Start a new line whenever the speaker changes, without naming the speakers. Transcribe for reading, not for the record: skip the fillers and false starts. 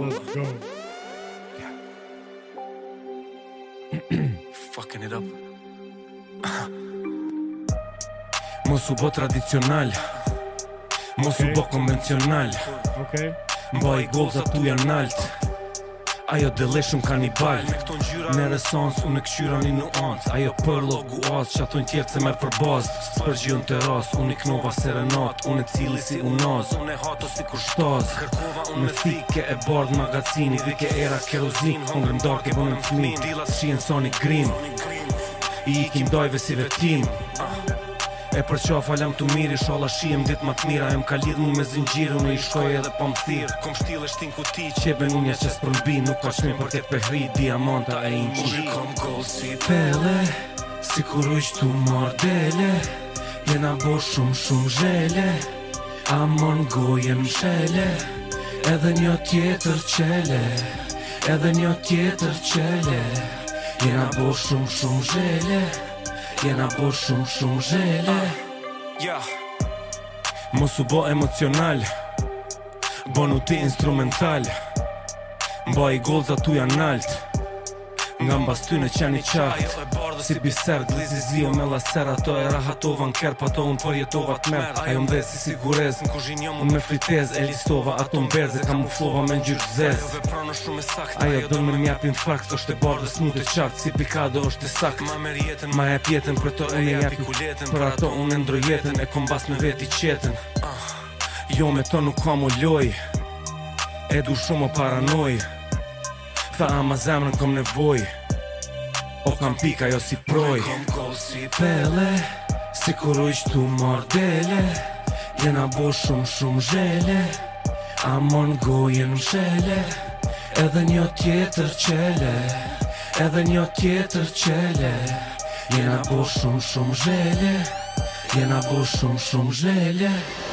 Let's go.
Fucking it up. Mos u bo tradicional, mos u bo konvencional. Mbaj goza tu janë nalt, ajo deleshëm kanibal. Në resons, unë e këshyra një nuans. Ajo përlo guaz, që ato një tjertë se merë për bazë. Së përgjion të ras, unë i knova serenat. Unë e cili si unaz, unë e hato si kur shtaz. Unë e thike e bardh magazini, vike era kerozin. Hungrëm darke bënëm fmi, shien soni grim. I ikim dajve si vetim. E për qa falam të miri, shala shiem dit ma t'mira. Em ka lidh mu me zingjirë, unë i shkoj edhe pa më thirë. Kom shtile shtin kuti, qeben unë ja qes për mbi. Nuk ka shmin për ket pehri, diamanta e inqi. Unë kom goll si pele, si kur ujq tu mardele. Jena bo shumë zhele, amon goje mshele. Edhe një tjetër qele, edhe një tjetër qele. Jena bo shumë zhele, jena bo shumë zhele. Mos u bo emocional, bo nu ti instrumental. Mba i goza tu janë nalt, nga mbas ty në qeni qaft. Si biser, glizi zio me laser. Ato e rahatova në kerp, ato unë përjetova t'merp. Ajo mdhe si sigurez, unë me fritez. E listova ato mberze, kamuflova me njërë zez. Ajo do me mjap infarkt, është e bardës mu të qartë. Si pikado është e sakt, ma e pjetën për to unë e japi. Për ato unë e ndroj jetën, e kom bas me veti qetën. Jo me to nuk kam o loj, e du shumë o paranoj. Tha ama zemrën kom nevoj, o kam pika jo si proj. Kom koll si pele, si kur ujq tu mardele. Jena bo shumë zhele, amon gojen mshele. Edhe një tjetër qele, edhe një tjetër qele. Jena bo shumë zhele, jena bo shumë zhele.